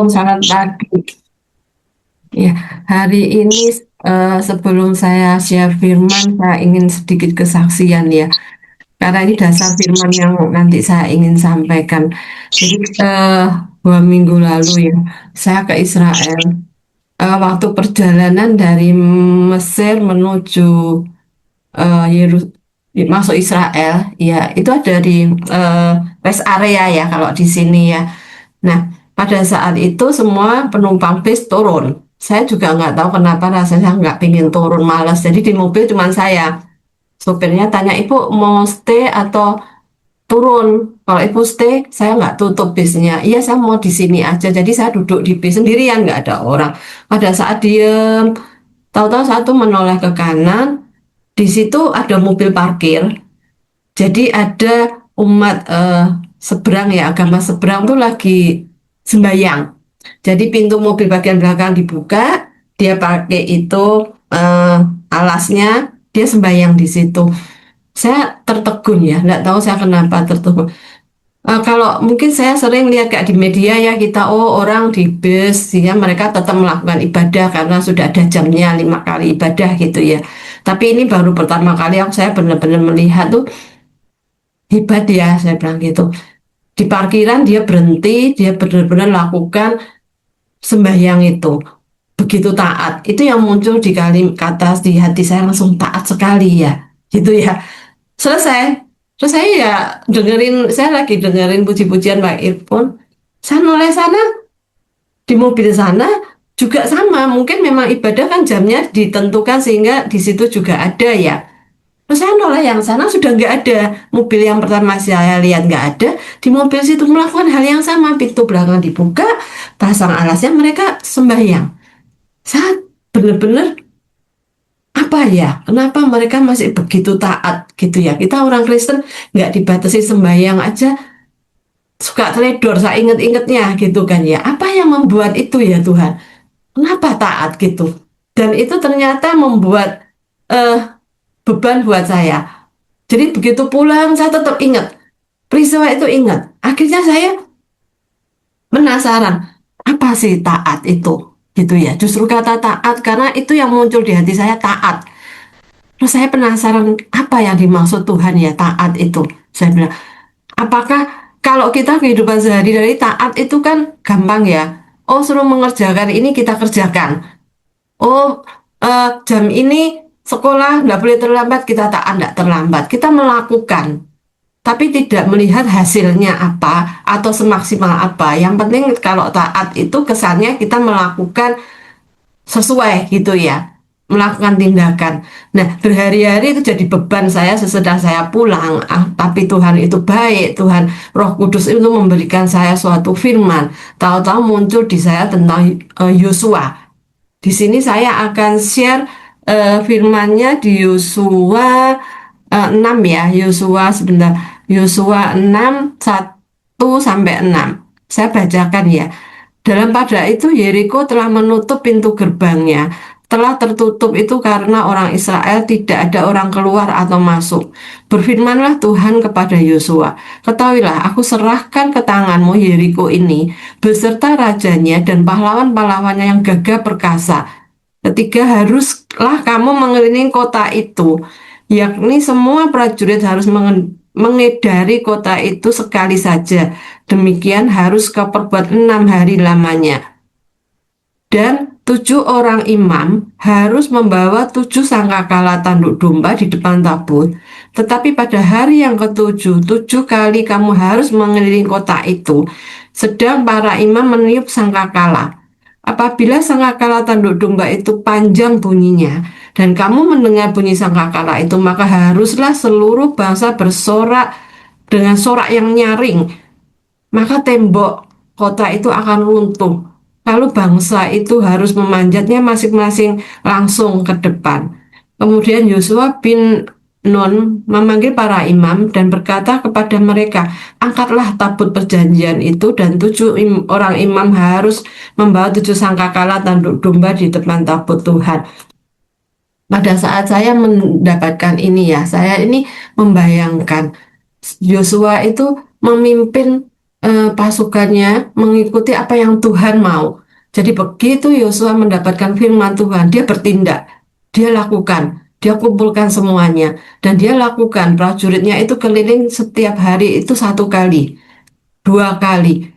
Shalom, selamat pagi. Ya, hari ini sebelum saya share firman, saya ingin sedikit kesaksian ya. Karena ini dasar firman yang nanti saya ingin sampaikan. Jadi 2 minggu lalu ya, saya ke Israel. Waktu perjalanan dari Mesir menuju Yeru- masuk Israel, ya itu ada di rest area ya kalau di sini ya. Nah, pada saat itu semua penumpang bis turun. Saya juga nggak tahu kenapa rasanya nggak pingin turun, malas. Jadi di mobil cuma saya. Sopirnya tanya, Ibu mau stay atau turun? Kalau Ibu stay, saya nggak tutup bisnya. Iya, saya mau di sini aja. Jadi saya duduk di bis sendirian, nggak ada orang. Pada saat diem, tahu-tahu satu menoleh ke kanan, di situ ada mobil parkir. Jadi ada umat seberang ya, agama seberang tuh lagi sembahyang. Jadi pintu mobil bagian belakang dibuka, dia pakai itu eh, alasnya, dia sembahyang di situ. Saya tertegun ya, nggak tahu saya kenapa tertegun. Kalau mungkin saya sering lihat kayak di media ya kita orang di bus ya mereka tetap melakukan ibadah karena sudah ada jamnya 5 kali ibadah gitu ya. Tapi ini baru pertama kali saya benar-benar melihat tuh hebat ya saya bilang gitu. Di parkiran dia berhenti, dia benar-benar lakukan sembahyang itu. Begitu taat. Itu yang muncul di kata di hati saya langsung taat sekali ya. Gitu ya. Selesai. Terus saya ya dengerin, saya lagi dengerin puji-pujian Pak Irfan. Saya noleh sana, di mobil sana juga sama. Mungkin memang ibadah kan jamnya ditentukan sehingga di situ juga ada ya. Terus saya noleh yang sana sudah nggak ada. Mobil yang pertama saya lihat nggak ada. Di mobil situ melakukan hal yang sama. Pintu belakang dibuka, pasang alasnya mereka sembahyang. Saya benar-benar apa ya? Kenapa mereka masih begitu taat gitu ya? Kita orang Kristen nggak dibatasi sembahyang aja suka teledor. Saya inget-ingetnya gitu kan ya. Apa yang membuat itu ya Tuhan? Kenapa taat gitu? Dan itu ternyata membuat eh, beban buat saya. Jadi begitu pulang saya tetap ingat peristiwa itu ingat. Akhirnya saya penasaran apa sih taat itu gitu ya. Justru kata taat karena itu yang muncul di hati saya taat. Terus saya penasaran apa yang dimaksud Tuhan ya taat itu. Saya bilang apakah kalau kita kehidupan sehari-hari taat itu kan gampang ya. Oh suruh mengerjakan ini kita kerjakan. Oh jam ini sekolah nggak boleh terlambat kita taat nggak terlambat. Kita melakukan tapi tidak melihat hasilnya apa atau semaksimal apa. Yang penting kalau taat itu kesannya kita melakukan sesuai gitu ya, melakukan tindakan. Nah, berhari-hari itu jadi beban saya sesudah saya pulang. Tapi Tuhan itu baik, Tuhan Roh Kudus itu memberikan saya suatu firman. Tahu-tahu muncul di saya tentang Yosua. Di sini saya akan share firmannya di Yosua 6 ya, Yosua sebentar. Yosua 6 1 sampai 6. Saya bacakan ya. Dalam pada itu Yeriko telah menutup pintu gerbangnya. Telah tertutup itu karena orang Israel tidak ada orang keluar atau masuk. Berfirmanlah Tuhan kepada Yosua, ketahuilah aku serahkan ke tanganmu Yeriko ini, beserta rajanya dan pahlawan-pahlawannya yang gagah perkasa. Ketiga, haruslah kamu mengelilingi kota itu, yakni semua prajurit harus mengedari kota itu sekali saja. Demikian harus kau perbuat 6 hari lamanya. Dan 7 orang imam harus membawa 7 sangkakala tanduk domba di depan tabut. Tetapi pada hari yang ketujuh, 7 kali kamu harus mengelilingi kota itu. Sedang para imam meniup sangkakala. Apabila sangkakala tanduk domba itu panjang bunyinya, dan kamu mendengar bunyi sangkakala itu, maka haruslah seluruh bangsa bersorak dengan sorak yang nyaring, maka tembok kota itu akan runtuh. Lalu bangsa itu harus memanjatnya masing-masing langsung ke depan. Kemudian Yosua bin Nun memanggil para imam dan berkata kepada mereka, angkatlah tabut perjanjian itu dan 7 orang imam harus membawa 7 sangkakala tanduk domba di depan tabut Tuhan. Pada saat saya mendapatkan ini ya, saya ini membayangkan Yosua itu memimpin pasukannya mengikuti apa yang Tuhan mau. Jadi begitu Yosua mendapatkan firman Tuhan, dia bertindak, dia lakukan, dia kumpulkan semuanya, dan dia lakukan. Prajuritnya itu keliling setiap hari itu 1 kali, 2 kali.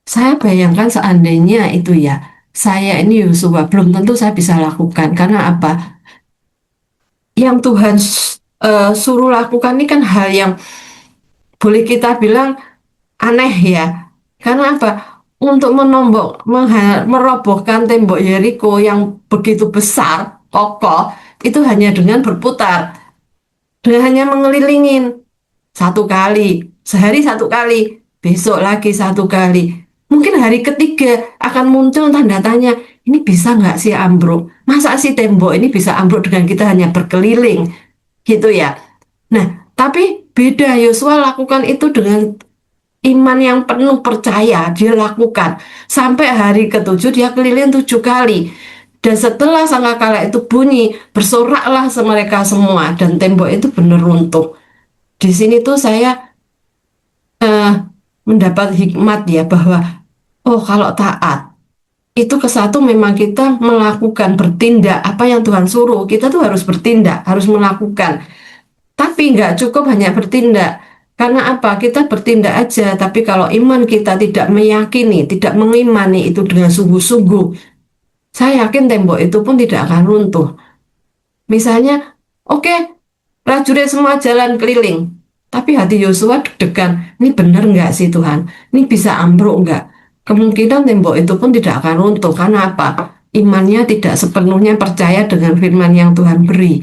Saya bayangkan seandainya itu ya, saya ini Yosua, belum tentu saya bisa lakukan. Karena apa? Yang Tuhan suruh lakukan ini kan hal yang boleh kita bilang aneh ya. Karena apa? Untuk merobohkan tembok Yeriko yang begitu besar, kokoh, itu hanya dengan berputar, dengan hanya mengelilingin 1 kali, sehari 1 kali, besok lagi 1 kali. Mungkin hari ketiga akan muncul tanda tanya, ini bisa nggak sih ambruk? Masa sih tembok ini bisa ambruk dengan kita hanya berkeliling, gitu ya. Nah, tapi beda Yosua lakukan itu dengan iman yang penuh percaya, dia lakukan. Sampai hari ketujuh dia keliling 7 kali. Dan setelah sangkakala itu bunyi, bersoraklah mereka semua. Dan tembok itu benar runtuh. Di sini tuh saya eh, mendapat hikmat ya bahwa, oh kalau taat, itu ke satu memang kita melakukan, bertindak. Apa yang Tuhan suruh, kita tuh harus bertindak, harus melakukan. Tapi nggak cukup hanya bertindak. Karena apa? Kita bertindak aja, tapi kalau iman kita tidak meyakini, tidak mengimani itu dengan sungguh-sungguh, saya yakin tembok itu pun tidak akan runtuh. Misalnya, oke, prajurit semua jalan keliling, tapi hati Yosua deg-degan, ini benar nggak sih Tuhan? Ini bisa ambruk nggak? Kemungkinan tembok itu pun tidak akan runtuh. Karena apa? Imannya tidak sepenuhnya percaya dengan firman yang Tuhan beri.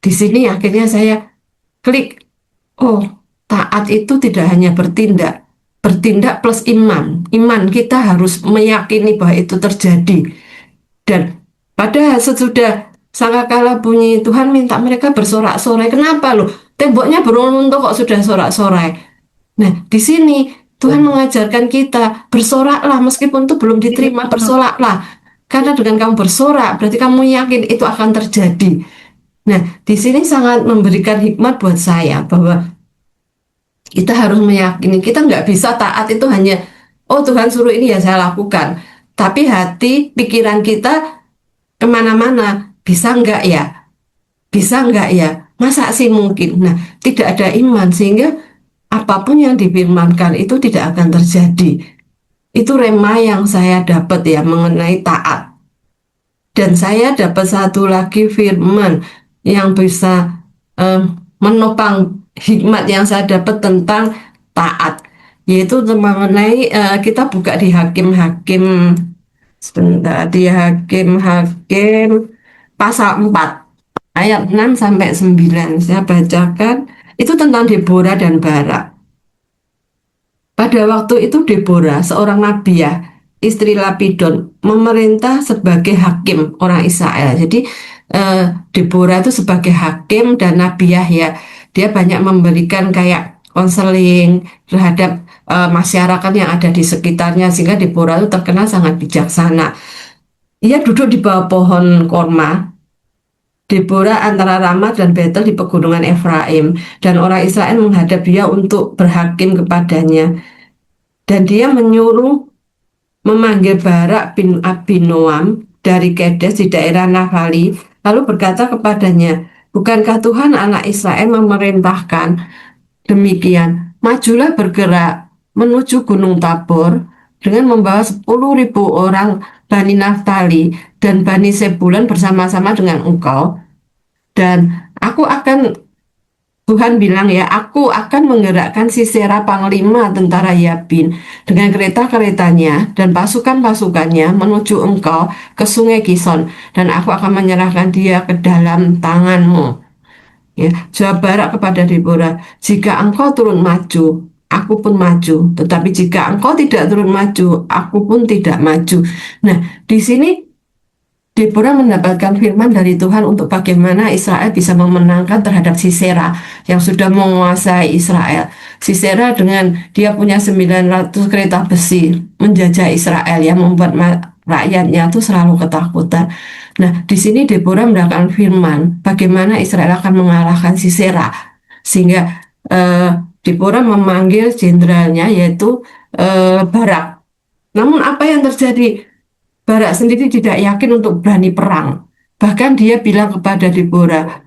Di sini akhirnya saya klik, oh, taat itu tidak hanya bertindak, bertindak plus iman. Iman kita harus meyakini bahwa itu terjadi. Dan pada sesudah sangkakala bunyi, Tuhan minta mereka bersorak-sorai. Kenapa loh? Temboknya belum runtuh kok sudah sorak-sorai. Nah, di sini Tuhan mengajarkan kita bersoraklah meskipun itu belum diterima, bersoraklah. Karena dengan kamu bersorak, berarti kamu yakin itu akan terjadi. Nah, di sini sangat memberikan hikmat buat saya bahwa kita harus meyakini, kita nggak bisa taat itu hanya, oh Tuhan suruh ini ya saya lakukan. Tapi hati, pikiran kita kemana-mana, bisa nggak ya? Bisa nggak ya? Masa sih mungkin? Nah, tidak ada iman sehingga apapun yang difirmankan itu tidak akan terjadi. Itu rema yang saya dapat ya mengenai taat. Dan saya dapat satu lagi firman yang bisa eh, menopang hikmat yang saya dapat tentang taat, yaitu mengenai kita buka di Hakim-Hakim, sebentar, di Hakim-Hakim pasal 4 ayat 6 sampai 9 saya bacakan. Itu tentang Deborah dan Barak. Pada waktu itu Deborah, seorang nabi ya, istri Lapidon, memerintah sebagai hakim orang Israel. Jadi Deborah itu sebagai hakim dan nabiah ya, dia banyak memberikan kayak konseling terhadap masyarakat yang ada di sekitarnya, sehingga Deborah itu terkenal sangat bijaksana. Ia duduk di bawah pohon korma, Deborah antara Ramah dan Betel di pegunungan Efraim, dan orang Israel menghadap dia untuk berhakim kepadanya. Dan dia menyuruh memanggil Barak bin Abinoam dari Kedes di daerah Naftali, lalu berkata kepadanya, bukankah Tuhan anak Israel memerintahkan demikian, majulah bergerak menuju Gunung Tabor dengan membawa 10.000 orang Bani Naftali dan Bani Sebulan bersama-sama dengan engkau, dan aku akan, Tuhan bilang ya, aku akan menggerakkan Sisera panglima tentara Yabin dengan kereta-keretanya dan pasukan-pasukannya menuju engkau ke sungai Kison, dan aku akan menyerahkan dia ke dalam tanganmu. Ya, jawab Barak kepada Deborah, jika engkau turun maju, aku pun maju. Tetapi jika engkau tidak turun maju, aku pun tidak maju. Nah, di sini Deborah mendapatkan firman dari Tuhan untuk bagaimana Israel bisa memenangkan terhadap Sisera yang sudah menguasai Israel. Sisera dengan dia punya 900 kereta besi menjajah Israel yang membuat rakyatnya itu selalu ketakutan. Nah, di sini Deborah mendapatkan firman bagaimana Israel akan mengalahkan Sisera. Sehingga Deborah memanggil jenderalnya yaitu Barak. Namun apa yang terjadi? Barak sendiri tidak yakin untuk berani perang. Bahkan dia bilang kepada Deborah,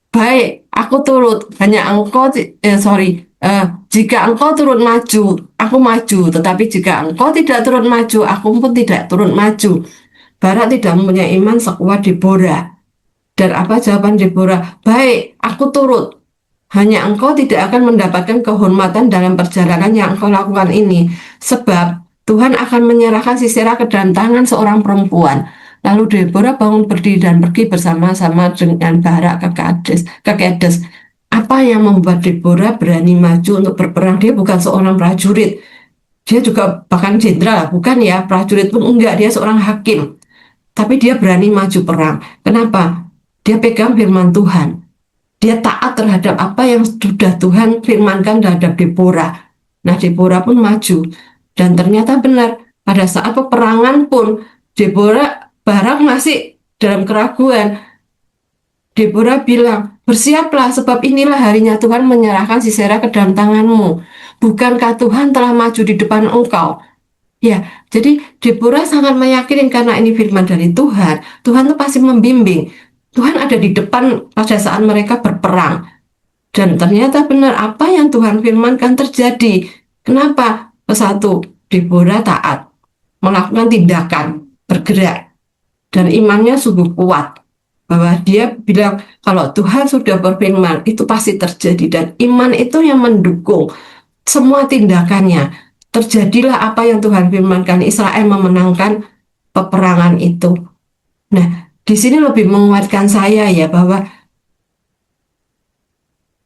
baik, aku turut. Hanya engkau, jika engkau turut maju, aku maju. Tetapi jika engkau tidak turut maju, aku pun tidak turut maju. Barak tidak mempunyai iman sekuat Deborah. Dan apa jawaban Deborah? Baik, aku turut. Hanya engkau tidak akan mendapatkan kehormatan dalam perjalanan yang engkau lakukan ini. Sebab Tuhan akan menyerahkan Sisera ke dalam tangan seorang perempuan. Lalu Deborah bangun berdiri dan pergi bersama-sama dengan Barak ke Kedes. Apa yang membuat Deborah berani maju untuk berperang? Dia bukan seorang prajurit. Dia juga bahkan jenderal, bukan ya, prajurit pun enggak, dia seorang hakim. Tapi dia berani maju perang. Kenapa? Dia pegang firman Tuhan. Dia taat terhadap apa yang sudah Tuhan firmankan terhadap Deborah. Nah, Deborah pun maju. Dan ternyata benar, pada saat peperangan pun, Barak masih dalam keraguan. Deborah bilang, bersiaplah sebab inilah harinya Tuhan menyerahkan Sisera ke dalam tanganmu. Bukankah Tuhan telah maju di depan engkau? Ya, jadi Deborah sangat meyakini karena ini firman dari Tuhan. Tuhan itu pasti membimbing. Tuhan ada di depan pada saat mereka berperang. Dan ternyata benar apa yang Tuhan firmankan terjadi. Kenapa? Satu, Deborah taat, melakukan tindakan, bergerak. Dan imannya sungguh kuat. Bahwa dia bilang, kalau Tuhan sudah berfirman, itu pasti terjadi. Dan iman itu yang mendukung semua tindakannya. Terjadilah apa yang Tuhan firmankan. Israel memenangkan peperangan itu. Nah, di sini lebih menguatkan saya ya bahwa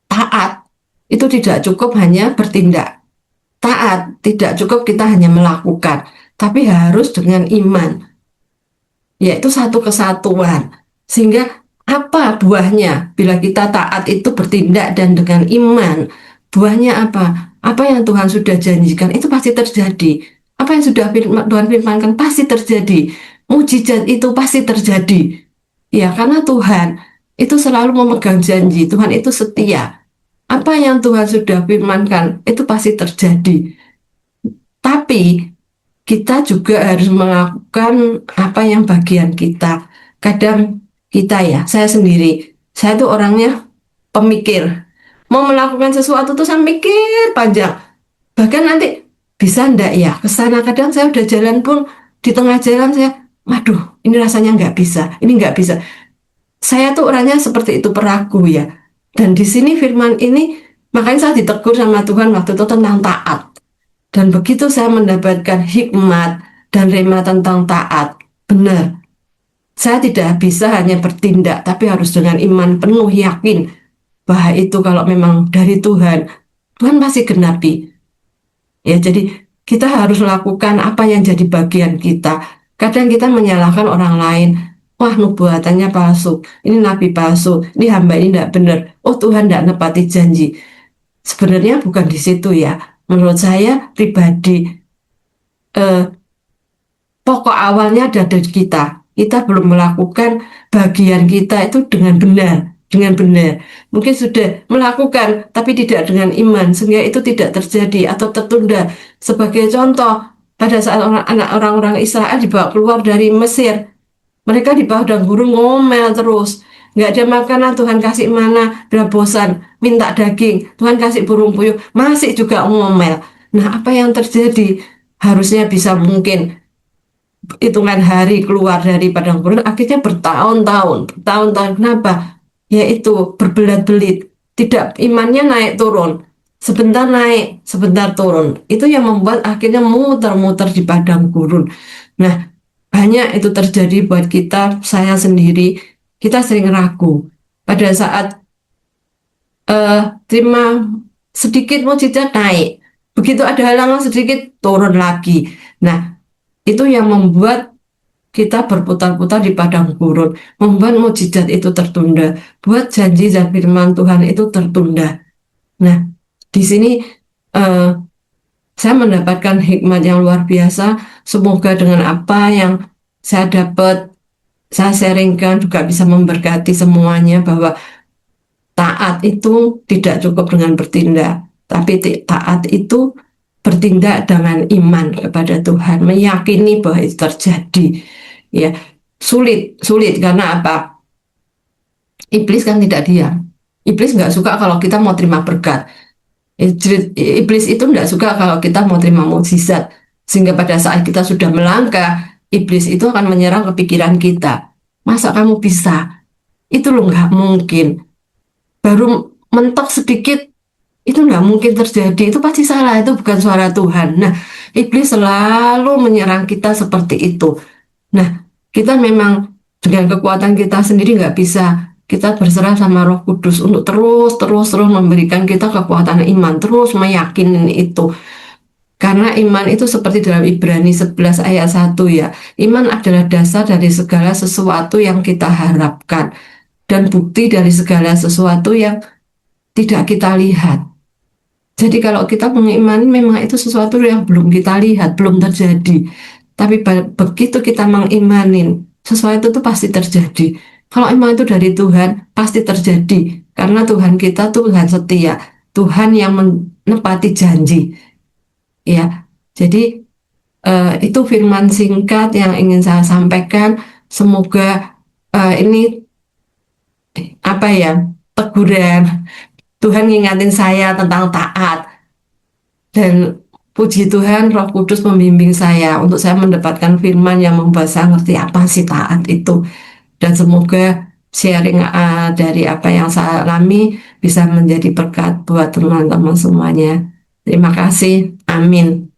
taat itu tidak cukup hanya bertindak. Taat tidak cukup kita hanya melakukan, tapi harus dengan iman, yaitu satu kesatuan. Sehingga apa buahnya bila kita taat itu bertindak dan dengan iman? Buahnya apa? Apa yang Tuhan sudah janjikan itu pasti terjadi. Apa yang sudah Tuhan firmankan pasti terjadi. Mujizat itu pasti terjadi. Ya, karena Tuhan itu selalu memegang janji. Tuhan itu setia. Apa yang Tuhan sudah firmankan itu pasti terjadi. Tapi kita juga harus melakukan apa yang bagian kita. Kadang kita ya, saya tuh orangnya pemikir. Mau melakukan sesuatu tuh saya mikir panjang. Bahkan nanti bisa ndak ya ke sana. Kadang saya udah jalan pun di tengah jalan saya, waduh, ini rasanya nggak bisa, ini nggak bisa. Saya tuh orangnya seperti itu, peragu ya. Dan di sini firman ini, makanya saya ditegur sama Tuhan waktu itu tentang taat. Dan begitu saya mendapatkan hikmat dan rema tentang taat, benar. Saya tidak bisa hanya bertindak, tapi harus dengan iman penuh yakin bahwa itu kalau memang dari Tuhan, Tuhan pasti genapi. Ya, jadi kita harus lakukan apa yang jadi bagian kita. Kadang kita menyalahkan orang lain. Wah, nubuatannya palsu. Ini nabi palsu. Ini hamba ini tidak benar. Oh, Tuhan tidak nepati janji. Sebenarnya bukan di situ ya. Menurut saya pribadi, eh, pokok awalnya ada dari kita. Kita belum melakukan bagian kita itu dengan benar, dengan benar. Mungkin sudah melakukan, tapi tidak dengan iman, sehingga itu tidak terjadi atau tertunda. Sebagai contoh, pada saat anak orang-orang Israel dibawa keluar dari Mesir, mereka di padang gurun ngomel terus. Nggak ada makanan, Tuhan kasih mana, udah bosan, minta daging, Tuhan kasih burung puyuh, masih juga ngomel. Nah, apa yang terjadi? Harusnya bisa mungkin hitungan hari keluar dari padang gurun, akhirnya bertahun-tahun. Kenapa? Yaitu berbelat-belit, tidak imannya naik turun, sebentar naik, sebentar turun. Itu yang membuat akhirnya muter-muter di padang gurun. Nah, banyak itu terjadi buat kita, saya sendiri, kita sering ragu. Pada saat terima sedikit mujizat naik, begitu ada halangan sedikit turun lagi. Nah, itu yang membuat kita berputar-putar di padang gurun, membuat mujizat itu tertunda, buat janji dan firman Tuhan itu tertunda. Nah, di sini eh, saya mendapatkan hikmat yang luar biasa. Semoga dengan apa yang saya dapat, saya sharingkan juga bisa memberkati semuanya bahwa taat itu tidak cukup dengan bertindak, tapi taat itu bertindak dengan iman kepada Tuhan, meyakini bahwa itu terjadi. Ya, sulit, sulit karena apa? Iblis kan tidak diam. Iblis nggak suka kalau kita mau terima berkat. Iblis itu nggak suka kalau kita mau terima mukjizat. Sehingga pada saat kita sudah melangkah, iblis itu akan menyerang ke pikiran kita. Masa kamu bisa? Itu loh nggak mungkin. Baru mentok sedikit, itu nggak mungkin terjadi. Itu pasti salah, itu bukan suara Tuhan. Nah, iblis selalu menyerang kita seperti itu. Nah, kita memang dengan kekuatan kita sendiri nggak bisa. Kita berserah sama Roh Kudus untuk terus memberikan kita kekuatan iman, terus meyakini itu. Karena iman itu seperti dalam Ibrani 11 ayat 1 ya. Iman adalah dasar dari segala sesuatu yang kita harapkan dan bukti dari segala sesuatu yang tidak kita lihat. Jadi kalau kita mengimani memang itu sesuatu yang belum kita lihat, belum terjadi. Tapi begitu kita mengimanin, sesuatu itu pasti terjadi. Kalau emang itu dari Tuhan, pasti terjadi. Karena Tuhan kita Tuhan setia, Tuhan yang menepati janji. Ya, jadi itu firman singkat yang ingin saya sampaikan. Semoga ini apa ya, teguran. Tuhan ngingatin saya tentang taat. Dan puji Tuhan, Roh Kudus membimbing saya untuk saya mendapatkan firman yang membuat saya ngerti apa sih taat itu. Dan semoga sharing dari apa yang saya alami bisa menjadi berkat buat teman-teman semuanya. Terima kasih. Amin.